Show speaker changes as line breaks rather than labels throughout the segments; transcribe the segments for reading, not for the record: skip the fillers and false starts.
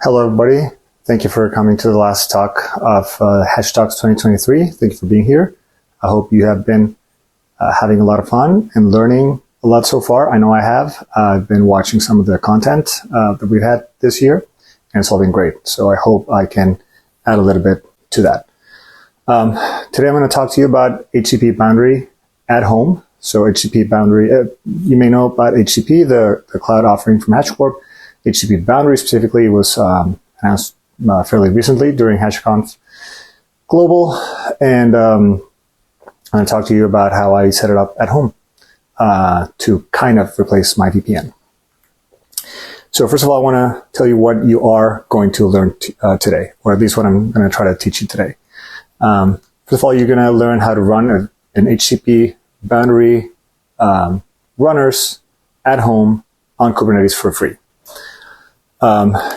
Hello, everybody. Thank you for coming to the last talk of Hash Talks 2023. Thank you for being here. I hope you have been having a lot of fun and learning a lot so far. I know I have. I've been watching some of the content that we've had this year, and it's all been great. So I hope I can add a little bit to that. Today I'm going to talk to you about HCP Boundary at home. So HCP Boundary, you may know about HCP, the cloud offering from HashiCorp. HCP Boundary specifically was announced fairly recently during HashiConf Global, and I'm going to talk to you about how I set it up at home to kind of replace my VPN. So first of all, I want to tell you what you are going to learn today, or at least what I'm going to try to teach you today. First of all, you're going to learn how to run an HCP Boundary runners at home on Kubernetes for free.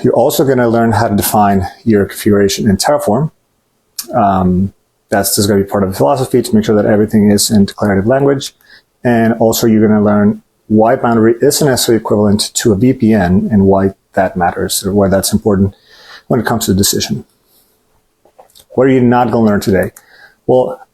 You're also going to learn how to define your configuration in Terraform. That's just going to be part of the philosophy to make sure that everything is in declarative language. And also you're going to learn why Boundary isn't necessarily equivalent to a VPN and why that matters, or why that's important when it comes to the decision. What are you not going to learn today? Well,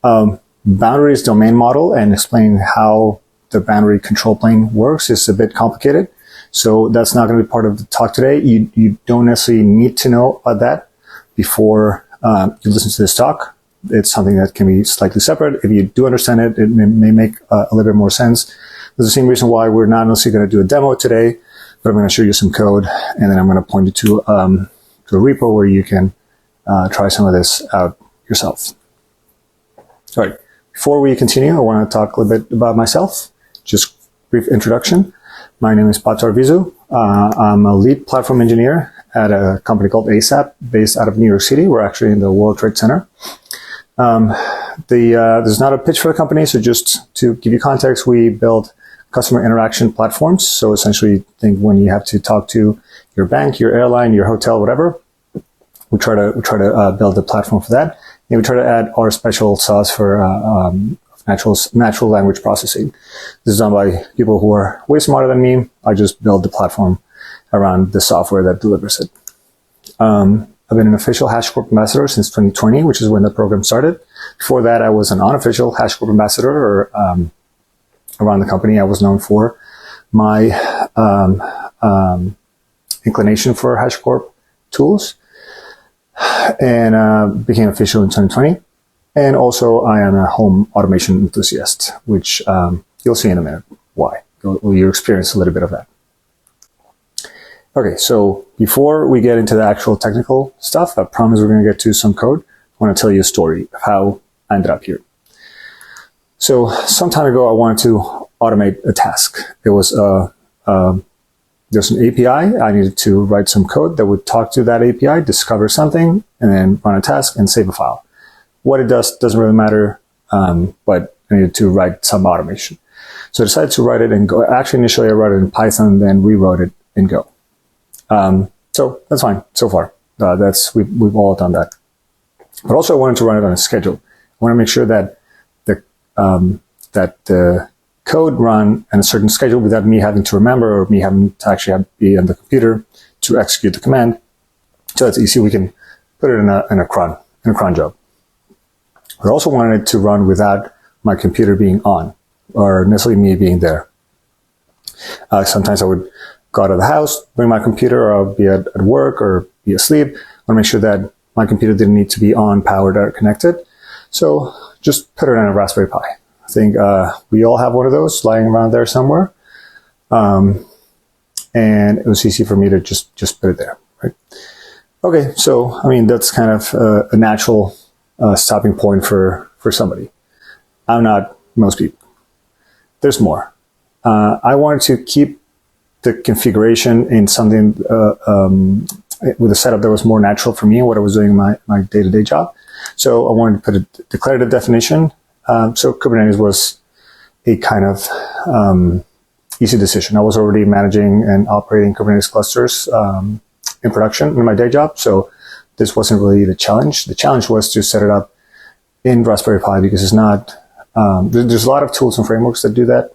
Boundary's domain model and explaining how the Boundary control plane works is a bit complicated. So that's not going to be part of the talk today. You don't necessarily need to know about that before you listen to this talk. It's something that can be slightly separate. If you do understand it, it may make a little bit more sense. There's the same reason why we're not necessarily going to do a demo today, but I'm going to show you some code, and then I'm going to point you to a repo where you can try some of this out yourself. All right. Before we continue, I want to talk a little bit about myself. Just brief introduction. My name is Pato Arvizu. I'm a lead platform engineer at a company called ASAP, based out of New York City. We're actually in the World Trade Center. There's not a pitch for the company, so just to give you context, we build customer interaction platforms. So essentially, think when you have to talk to your bank, your airline, your hotel, whatever, we try to build a platform for that, and we try to add our special sauce for natural language processing. This is done by people who are way smarter than me. I just build the platform around the software that delivers it. I've been an official HashiCorp ambassador since 2020, which is when the program started. Before that, I was an unofficial HashiCorp ambassador, or around the company. I was known for my inclination for HashiCorp tools, and became official in 2020. And also, I am a home automation enthusiast, which you'll see in a minute why. You'll experience a little bit of that. Okay, so before we get into the actual technical stuff, I promise we're going to get to some code. I want to tell you a story of how I ended up here. So some time ago, I wanted to automate a task. It was there's an API. I needed to write some code that would talk to that API, discover something, and then run a task and save a file. What it does doesn't really matter, but I needed to write some automation. So I decided to write it in Go. Actually, initially I wrote it in Python, then rewrote it in Go. So that's fine so far. We've all done that. But also I wanted to run it on a schedule. I want to make sure that the code run on a certain schedule without me having to remember, or me having to actually be on the computer to execute the command. So it's easy. We can put it in a cron job. I also wanted it to run without my computer being on, or necessarily me being there. Sometimes I would go out of the house, bring my computer, or I'll be at work or be asleep. I want to make sure that my computer didn't need to be on, powered, or connected. So just put it on a Raspberry Pi. I think we all have one of those lying around there somewhere. And it was easy for me to just put it there, right? Okay, so, I mean, that's kind of a natural stopping point for somebody. I'm not most people. There's more. I wanted to keep the configuration in something with a setup that was more natural for me and what I was doing in my day-to-day job. So I wanted to put a declarative definition. So Kubernetes was a kind of easy decision. I was already managing and operating Kubernetes clusters in production in my day job, so this wasn't really the challenge. The challenge was to set it up in Raspberry Pi, because it's not, there's a lot of tools and frameworks that do that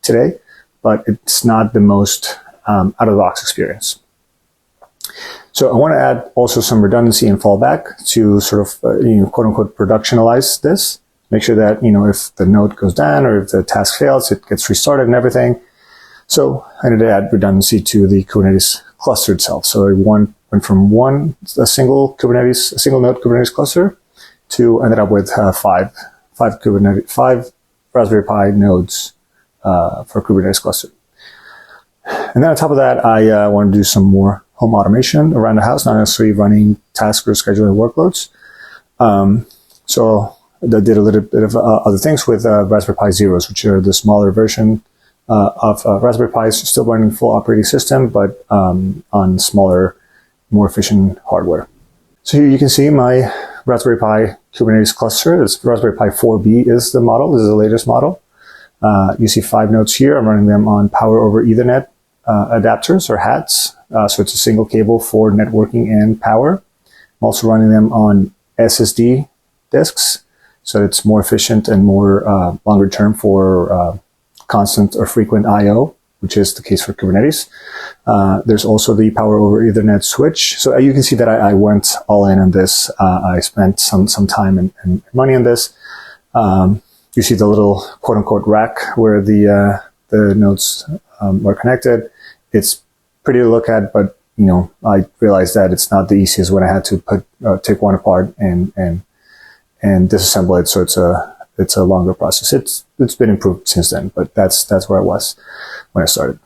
today, but it's not the most out-of-the-box experience. So I want to add also some redundancy and fallback to sort of, quote unquote, productionalize this. Make sure that, if the node goes down or if the task fails, it gets restarted and everything. So I need to add redundancy to the Kubernetes cluster itself. So I went from a single node Kubernetes cluster to ended up with five Raspberry Pi nodes for Kubernetes cluster. And then on top of that, I want to do some more home automation around the house, not necessarily running tasks or scheduling workloads. So I did a little bit of other things with Raspberry Pi Zeros, which are the smaller version of Raspberry Pi, still running full operating system, but on smaller, more efficient hardware. So here you can see my Raspberry Pi Kubernetes cluster. This Raspberry Pi 4B is the model. This is the latest model. You see 5 nodes here. I'm running them on Power over Ethernet adapters or HATs. So it's a single cable for networking and power. I'm also running them on SSD disks. So it's more efficient and more longer term for constant or frequent I/O, which is the case for Kubernetes. There's also the Power over Ethernet switch. So you can see that I went all in on this. I spent some time and money on this. You see the little quote unquote rack where the nodes are connected. It's pretty to look at, but I realized that it's not the easiest when I had to take one apart and disassemble it. So it's a longer process. It's been improved since then, but that's where I was when I started.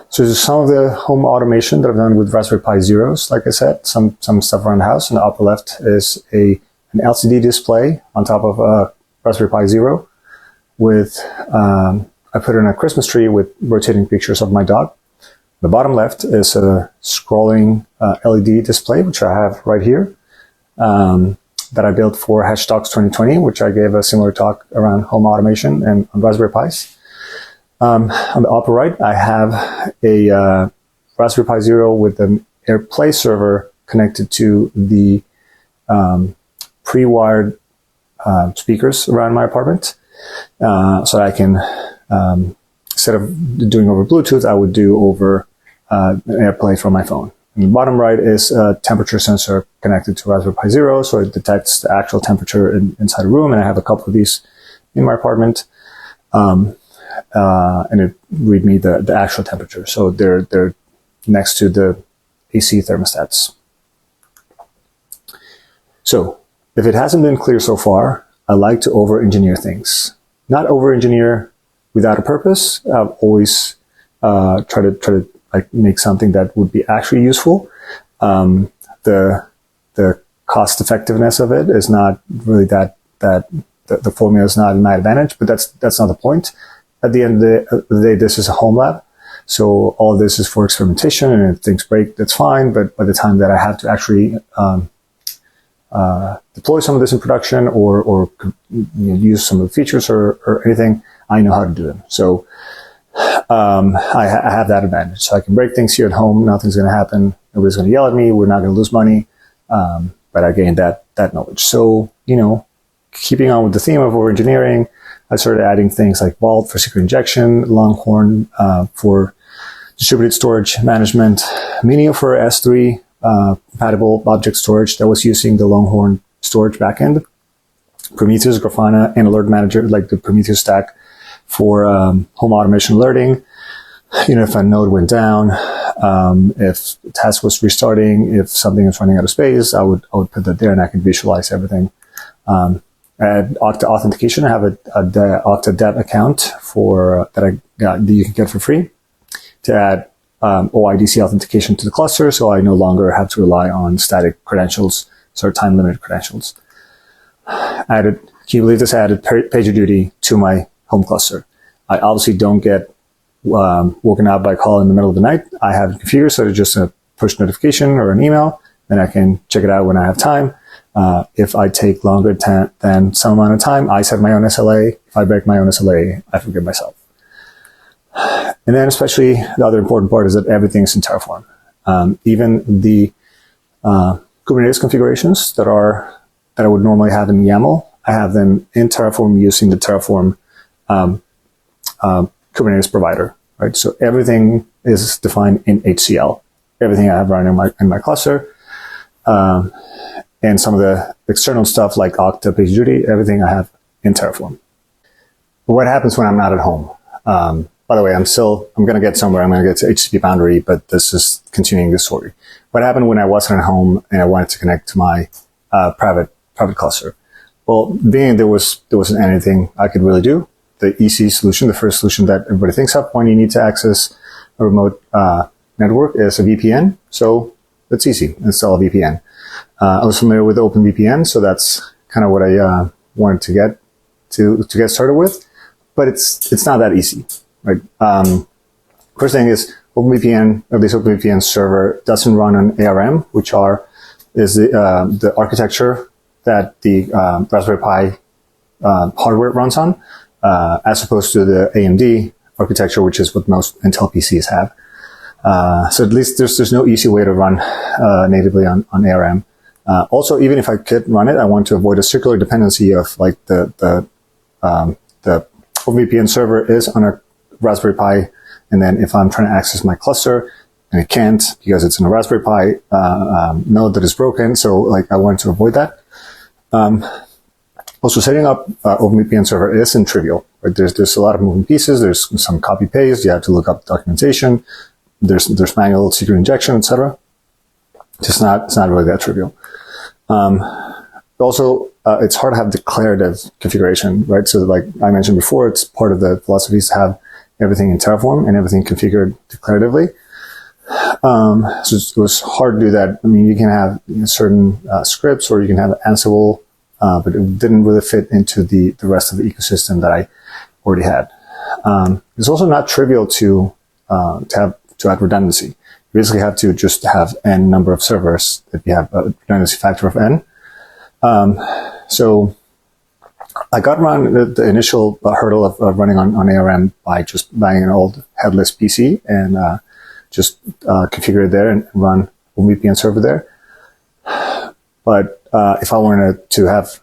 So there's some of the home automation that I've done with Raspberry Pi Zeros. Like I said, some stuff around the house. In the upper left is an LCD display on top of a Raspberry Pi Zero with I put in a Christmas tree with rotating pictures of my dog. The bottom left is a scrolling LED display, which I have right here, that I built for HashiTalks 2020, which I gave a similar talk around home automation and on Raspberry Pis. On the upper right, I have a Raspberry Pi Zero with an AirPlay server connected to the pre-wired speakers around my apartment. So I can, instead of doing over Bluetooth, I would do over an AirPlay from my phone. And the bottom right is a temperature sensor connected to Raspberry Pi Zero, so it detects the actual temperature inside a room, and I have a couple of these in my apartment. And it read me the actual temperature. So they're next to the AC thermostats. So if it hasn't been clear so far, I like to over-engineer things. Not over-engineer without a purpose. I've always try to like make something that would be actually useful. The cost effectiveness of it is not really that the formula is not in my advantage, but that's not the point. At the end of the day, this is a home lab. So all of this is for experimentation, and if things break, that's fine. But by the time that I have to actually deploy some of this in production or use some of the features or anything, I know how to do them. So I have that advantage. So I can break things here at home. Nothing's going to happen. Nobody's going to yell at me. We're not going to lose money. But I gained that knowledge. So, keeping on with the theme of over-engineering, I started adding things like Vault for secret injection, Longhorn for distributed storage management, Minio for S3 compatible object storage that was using the Longhorn storage backend, Prometheus, Grafana, and Alert Manager, like the Prometheus stack for home automation alerting. If a node went down, if the task was restarting, if something is running out of space, I would put that there, and I could visualize everything. At Okta Authentication, I have a Okta Dev account that you can get for free to add OIDC authentication to the cluster, so I no longer have to rely on static credentials, sort of time-limited credentials. Can you believe this? I added PagerDuty to my home cluster. I obviously don't get woken up by a call in the middle of the night. I have it configured so it's just a push notification or an email, and I can check it out when I have time. If I take longer than some amount of time, I set my own SLA. If I break my own SLA, I forgive myself. And then especially the other important part is that everything's in Terraform. Even the Kubernetes configurations that I would normally have in YAML, I have them in Terraform using the Terraform Kubernetes provider, right? So everything is defined in HCL. everything I have running in my cluster. And some of the external stuff like Okta, PagerDuty, everything I have in Terraform. What happens when I'm not at home? By the way, I'm going to get somewhere. I'm going to get to HCP Boundary, but this is continuing the story. What happened when I wasn't at home and I wanted to connect to my private cluster? Well, being there wasn't anything I could really do. The easy solution, the first solution that everybody thinks of when you need to access a remote network is a VPN. So it's easy. Install a VPN. I was familiar with OpenVPN, so that's kind of what I wanted to get started with. But it's not that easy, right? First thing is OpenVPN, or this OpenVPN server doesn't run on ARM, which is the architecture that the Raspberry Pi hardware runs on, as opposed to the AMD architecture, which is what most Intel PCs have. So at least there's no easy way to run natively on ARM. Also, even if I could run it, I want to avoid a circular dependency of like the OpenVPN server is on a Raspberry Pi, and then if I'm trying to access my cluster and it can't because it's in a Raspberry Pi node that is broken, so like I want to avoid that. Also, setting up OpenVPN server isn't trivial. Right? There's a lot of moving pieces. There's some copy paste. You have to look up documentation. There's manual secret injection, etc. It's not really that trivial. Also, it's hard to have declarative configuration, right? So like I mentioned before, it's part of the philosophy to have everything in Terraform and everything configured declaratively. So it was hard to do that. I mean, you can have certain scripts, or you can have Ansible, but it didn't really fit into the rest of the ecosystem that I already had. It's also not trivial to add redundancy. You basically have to just have n number of servers if you have a redundancy factor of n. So I got around the initial hurdle of running on ARM by just buying an old headless PC and just configure it there and run a VPN server there. But if I wanted to have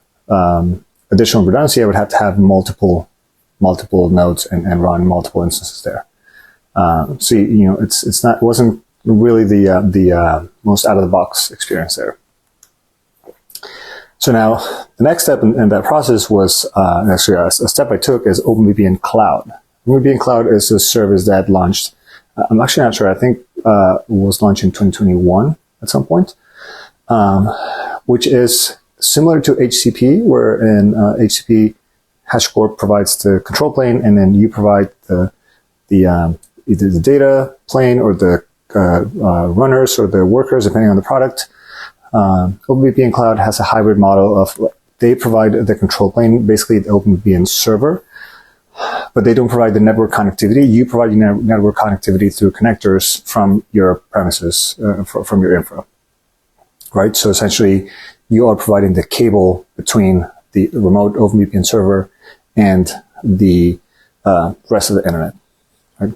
additional redundancy, I would have to have multiple nodes and run multiple instances there. So it wasn't really the most out of the box experience there. So now the next step in that process was actually a step I took is OpenVPN Cloud. OpenVPN Cloud is a service that launched. I'm actually not sure. I think it was launched in 2021 at some point, which is similar to HCP, wherein HCP HashiCorp provides the control plane, and then you provide either the data plane or the runners or the workers, depending on the product. OpenVPN Cloud has a hybrid model of they provide the control plane, basically the OpenVPN server, but they don't provide the network connectivity. You provide your network connectivity through connectors from your premises, from your infra, right? So essentially, you are providing the cable between the remote OpenVPN server and the rest of the internet, right?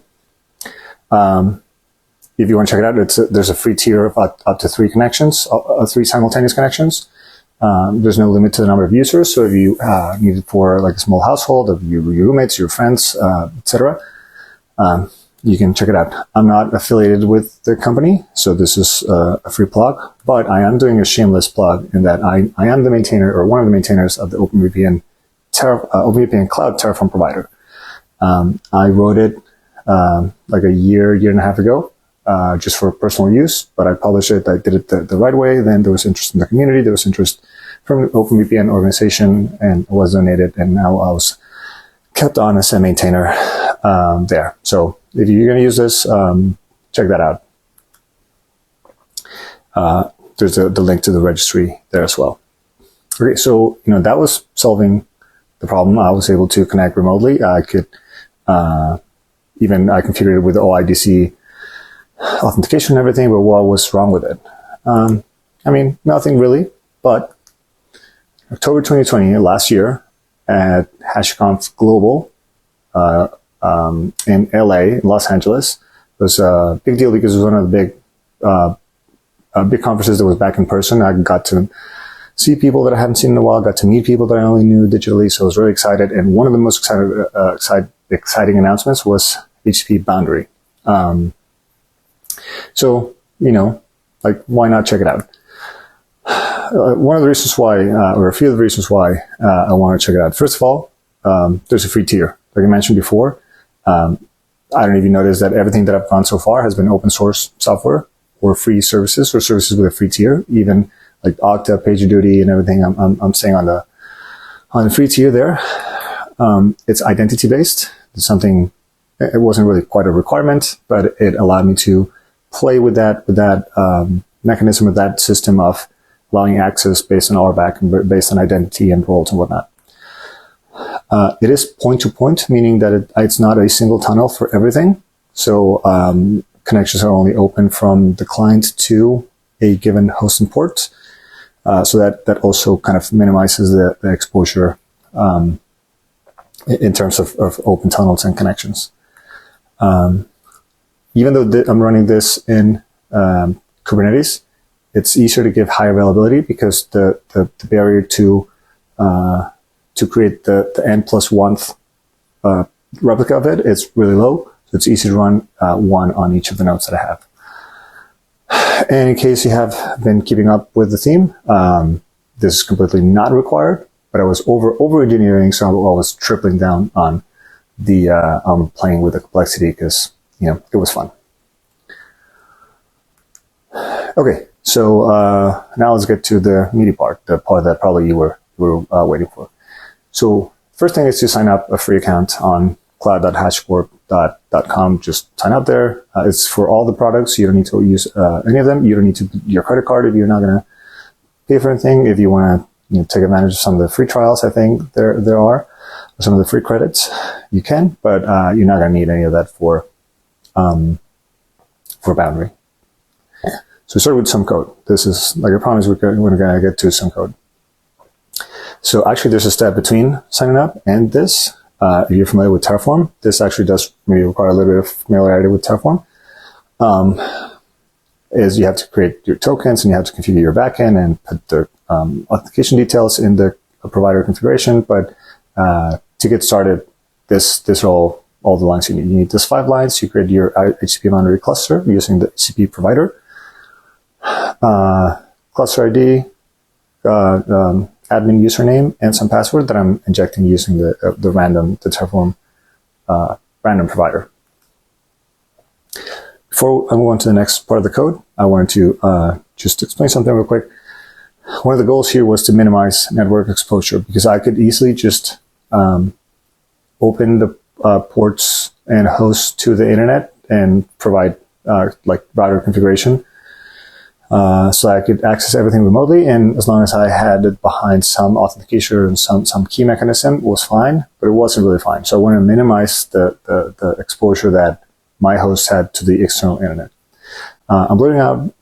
If you want to check it out, there's a free tier of up to 3 connections, 3 simultaneous connections. There's no limit to the number of users. So if you need it for like a small household of your roommates, your friends, etc., you can check it out. I'm not affiliated with the company, so this is a free plug, but I am doing a shameless plug in that I am the maintainer, or one of the maintainers of the OpenVPN Cloud Terraform provider. I wrote it like a year and a half ago. Just for personal use, but I published it. I did it the right way. Then there was interest in the community. There was interest from the OpenVPN organization, and it was donated. And now I was kept on as a maintainer there. So if you're going to use this, check that out. There's the link to the registry there as well. Okay, so that was solving the problem. I was able to connect remotely. I could I configured it with OIDC authentication and everything, but what was wrong with it? I mean, nothing really, but October 2020, last year, at HashiConf Global in LA, in Los Angeles, it was a big deal because it was one of the big conferences that was back in person. I got to see people that I haven't seen in a while, got to meet people that I only knew digitally, so I was really excited. And one of the most exciting announcements was HCP Boundary. So like, why not check it out? One of the reasons why, or a few of the reasons why I want to check it out. First of all, there's a free tier. Like I mentioned before, I don't know if you noticed that everything that I've run so far has been open source software or free services or services with a free tier. Even like Okta, PagerDuty, and everything. I'm staying on the free tier there. It's identity based. It's something. It wasn't really quite a requirement, but it allowed me to play with that mechanism, with that system of allowing access based on RBAC and based on identity and roles and whatnot. It is point-to-point, meaning that it's not a single tunnel for everything. So connections are only open from the client to a given host and port. So that also kind of minimizes the exposure in terms of open tunnels and connections. Even though I'm running this in Kubernetes, it's easier to give high availability because the barrier to create the n+1th replica of it is really low. So it's easy to run one on each of the nodes that I have. And in case you have been keeping up with the theme, this is completely not required, but I was over-engineering, so I was tripling down on the playing with the complexity because, it was fun. Okay, so now let's get to the meaty part, the part that probably you were waiting for. So first thing is to sign up a free account on cloud.hashicorp.com. Just sign up there. It's for all the products. You don't need to use any of them. You don't need to your credit card if you're not going to pay for anything. If you want to take advantage of some of the free trials, I think there are some of the free credits. You can, but you're not going to need any of that for Boundary. So we start with some code. This is, like I promised, we're going to get to some code. So actually, there's a step between signing up and this. If you're familiar with Terraform, this actually does maybe require a little bit of familiarity with Terraform. Is you have to create your tokens and you have to configure your backend and put the authentication details in the provider configuration. But to get started, this all the lines you need. You need these 5 lines. You create your HCP Boundary cluster using the HCP provider. Cluster ID, admin username, and some password that I'm injecting using the Terraform random provider. Before I move on to the next part of the code, I wanted to just explain something real quick. One of the goals here was to minimize network exposure because I could easily just open the ports and hosts to the internet and provide like router configuration. So I could access everything remotely, and as long as I had it behind some authentication and some key mechanism, it was fine, but it wasn't really fine. So I want to minimize the exposure that my host had to the external internet. I'm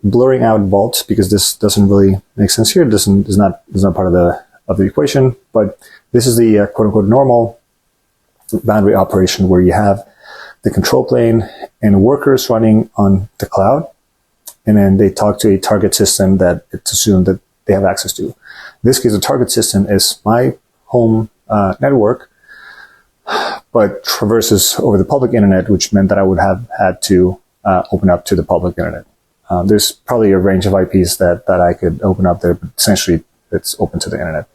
blurring out Vault because this doesn't really make sense here. Is not part of the equation, but this is the quote unquote normal boundary operation where you have the control plane and workers running on the cloud. And then they talk to a target system that it's assumed that they have access to. In this case, the target system is my home network, but traverses over the public internet, which meant that I would have had to open up to the public internet. There's probably a range of IPs that I could open up there, but essentially it's open to the internet.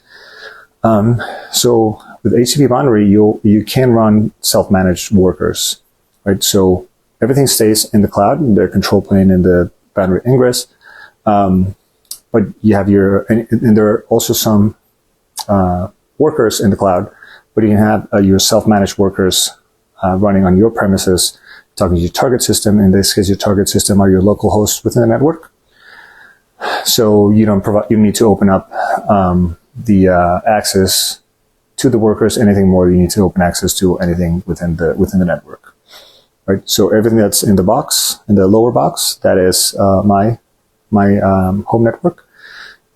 So with HCP Boundary, you can run self-managed workers, right? So everything stays in the cloud, the control plane and the boundary ingress, but you have and there are also some workers in the cloud, but you can have your self-managed workers running on your premises, talking to your target system. In this case, your target system are your local hosts within the network. So you don't need to open up the access to the workers anything more. You need to open access to anything within the network. Right, so everything that's in the box, in the lower box, that is my home network.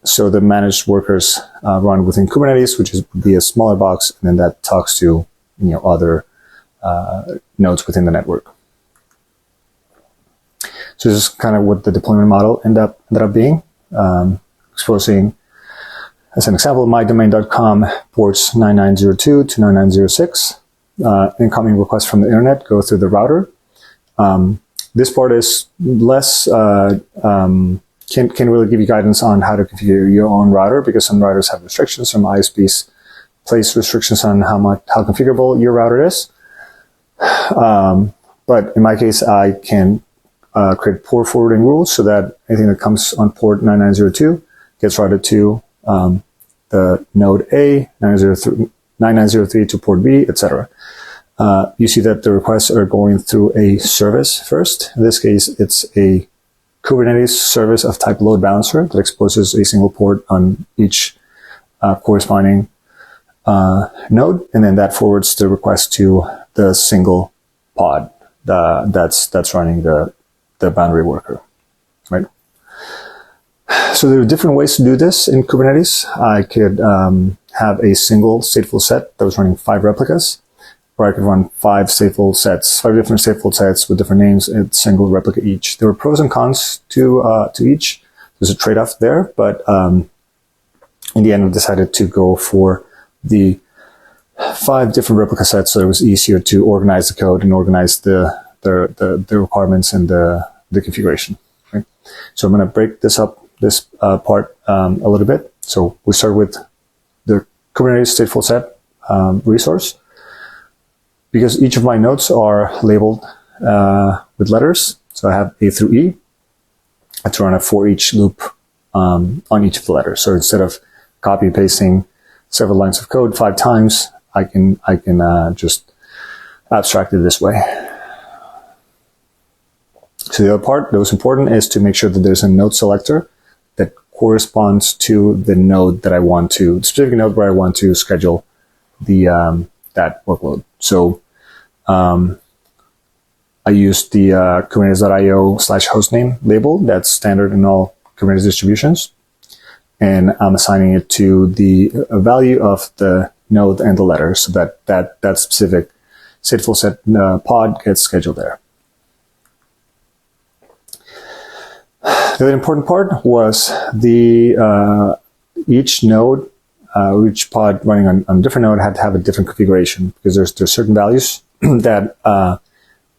So the managed workers run within Kubernetes, which would be a smaller box, and then that talks to other nodes within the network. So this is kind of what the deployment model ended up being, exposing, as an example, mydomain.com ports 9902 to 9906. Incoming requests from the internet go through the router. this part is less, can't really give you guidance on how to configure your own router, because some routers have restrictions. Some ISPs place restrictions on how configurable your router is. But in my case, I can create port forwarding rules so that anything that comes on port 9902 gets routed to the node A, 9903 to port B, etc. You see that the requests are going through a service first. In this case, it's a Kubernetes service of type load balancer that exposes a single port on each corresponding node, and then that forwards the request to the single pod that's running the boundary worker, right? So there are different ways to do this in Kubernetes. I could have a single stateful set that was running 5 replicas, or I could run 5 stateful sets, 5 different stateful sets with different names and single replica each. There were pros and cons to each. There's a trade-off there, but in the end, I decided to go for the 5 different replica sets, so it was easier to organize the code and organize the requirements and the configuration. Right? So I'm going to break this part a little bit. So we start with the Kubernetes stateful set resource. Because each of my nodes are labeled with letters, so I have A through E, I have to run a for each loop on each of the letters. So instead of copy and pasting several lines of code 5 times, I can just abstract it this way. So the other part that was important is to make sure that there's a node selector that corresponds to the node that I want to, the specific node where I want to schedule the that workload. So I used the Kubernetes.io/hostname label that's standard in all Kubernetes distributions, and I'm assigning it to the value of the node and the letter, so that specific stateful set pod gets scheduled there. The other important part was the each node, each pod running on a different node had to have a different configuration, because there's certain values that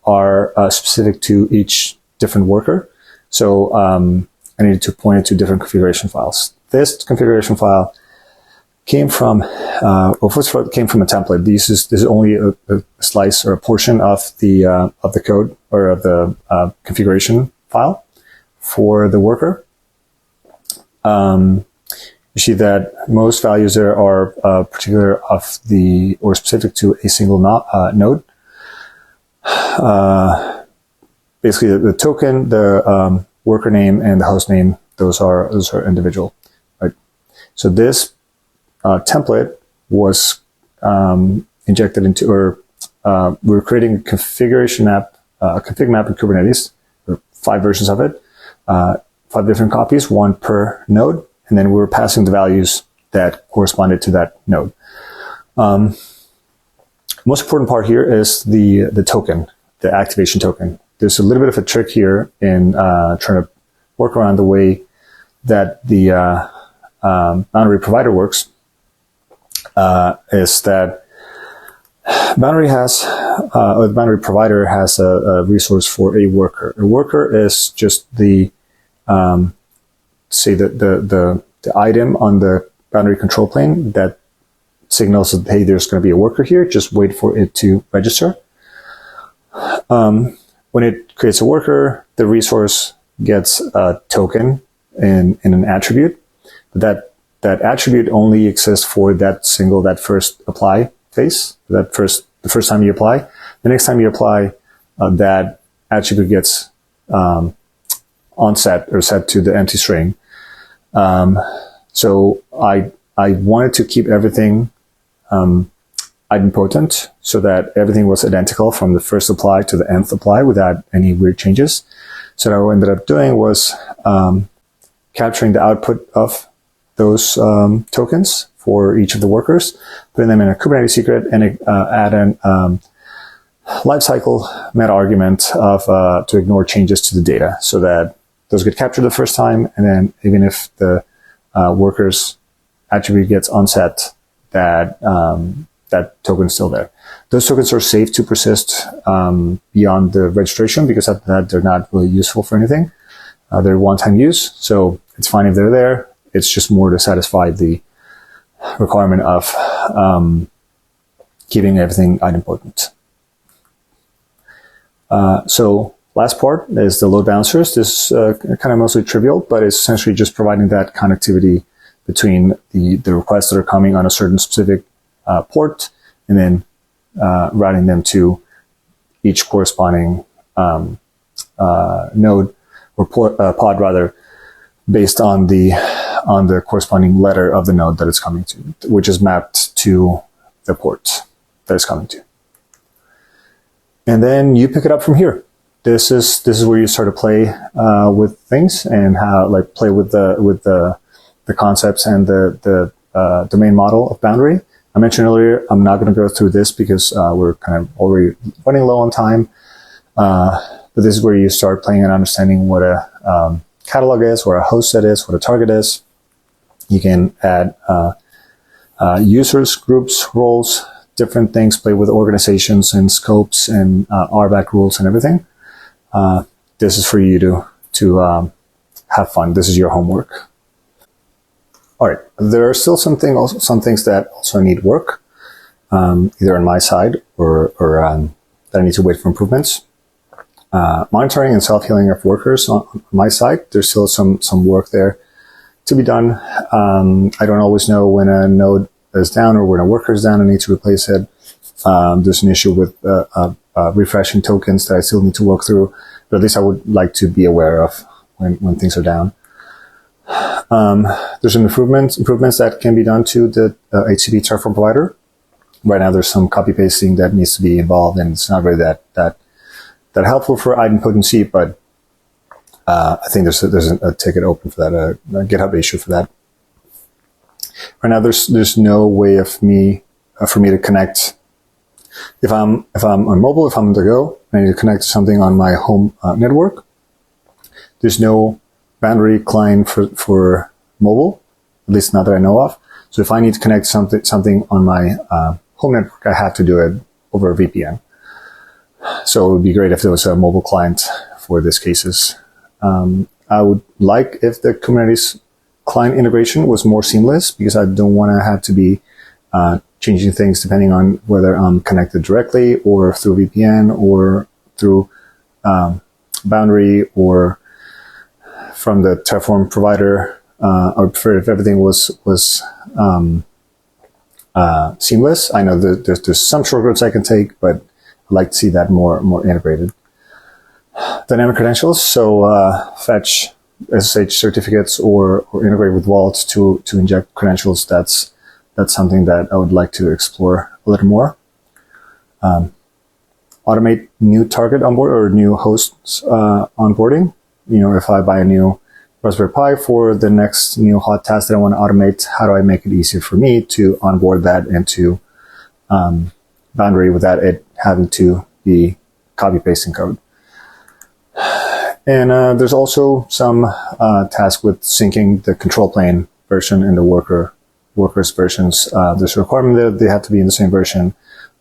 are specific to each different worker. So I needed to point it to different configuration files. This configuration file came from, first of all, it came from a template. This is only a slice or a portion of the code or of the configuration file for the worker. You see that most values there are particular of the, or specific to a single node. Basically the token, the worker name, and the host name, those are individual, right? So this template was injected into, or we're creating a configuration map, a config map in Kubernetes, or 5 versions of it, 5 different copies, 1 per node. And then we were passing the values that corresponded to that node. Most important part here is the token, the activation token. There's a little bit of a trick here in trying to work around the way that the boundary provider works. Is that boundary has, or the boundary provider has a resource for a worker. A worker is just the say the item on the boundary control plane that signals that, hey, there's going to be a worker here. Just wait for it to register. When it creates a worker, the resource gets a token in an attribute. That attribute only exists for that first apply phase. The first time you apply. The next time you apply, that attribute gets onset or set to the empty string. So I wanted to keep everything idempotent, so that everything was identical from the first apply to the nth apply without any weird changes. So what I ended up doing was capturing the output of those tokens for each of the workers, putting them in a Kubernetes secret, and add an lifecycle meta argument of to ignore changes to the data, so that those get captured the first time, and then even if the worker's attribute gets onset, that that token is still there. Those tokens are safe to persist beyond the registration, because after that, they're not really useful for anything. They're one-time use, so it's fine if they're there. It's just more to satisfy the requirement of keeping everything idempotent. So last part is the load balancers. This is kind of mostly trivial, but it's essentially just providing that connectivity between the requests that are coming on a certain specific port, and then routing them to each corresponding node or pod rather, based on the corresponding letter of the node that it's coming to, which is mapped to the port that it's coming to. And then you pick it up from here. This is where you start to play with things, and play with the concepts and the domain model of Boundary. I mentioned earlier, I'm not going to go through this because we're kind of already running low on time. But this is where you start playing and understanding what a catalog is, what a host set is, what a target is. You can add users, groups, roles, different things, play with organizations and scopes and RBAC rules and everything. This is for you to have fun. This is your homework. All right. There are still some things that also need work, either on my side or that I need to wait for improvements. Monitoring and self-healing of workers on my side, there's still some work there to be done. I don't always know when a node is down or when a worker is down and need to replace it. There's an issue with refreshing tokens that I still need to work through, but at least I would like to be aware of when things are down. There's some improvements that can be done to the HCP Terraform provider. Right now, there's some copy pasting that needs to be involved, and it's not really that helpful for idempotency, but I think there's a ticket open for that, a GitHub issue for that. Right now, there's no way for me to connect. If I'm on mobile, if I'm on the go, I need to connect to something on my home network. There's no Boundary client for mobile, at least not that I know of. So if I need to connect something on my home network, I have to do it over a VPN. So it would be great if there was a mobile client for these cases. I would like if the Kubernetes client integration was more seamless, because I don't want to have to be changing things depending on whether I'm connected directly or through VPN or through Boundary or from the Terraform provider. I would prefer if everything was seamless. I know that there's some shortcuts I can take, but I'd like to see that more integrated. Dynamic credentials, so fetch SSH certificates or integrate with wallets to inject credentials. That's something that I would like to explore a little more. Automate new target onboard or new hosts onboarding. If I buy a new Raspberry Pi for the next new hot task that I want to automate, how do I make it easier for me to onboard that into Boundary without it having to be copy pasting code? And there's also some task with syncing the control plane version and the workers versions. There's a requirement that they have to be in the same version,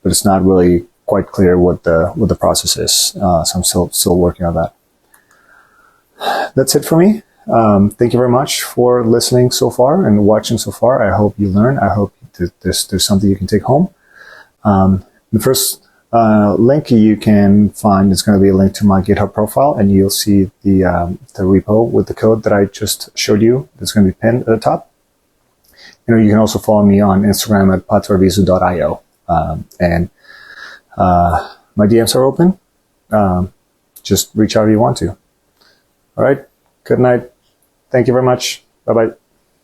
but it's not really quite clear what the process is. So I'm still working on that. That's it for me. Thank you very much for listening so far and watching so far. I hope you learn. I hope there's something you can take home. The first link you can find is going to be a link to my GitHub profile, and you'll see the repo with the code that I just showed you. That's going to be pinned at the top. You can also follow me on Instagram at pato.arvizu.io. And my DMs are open. Just reach out if you want to. All right. Good night. Thank you very much. Bye-bye.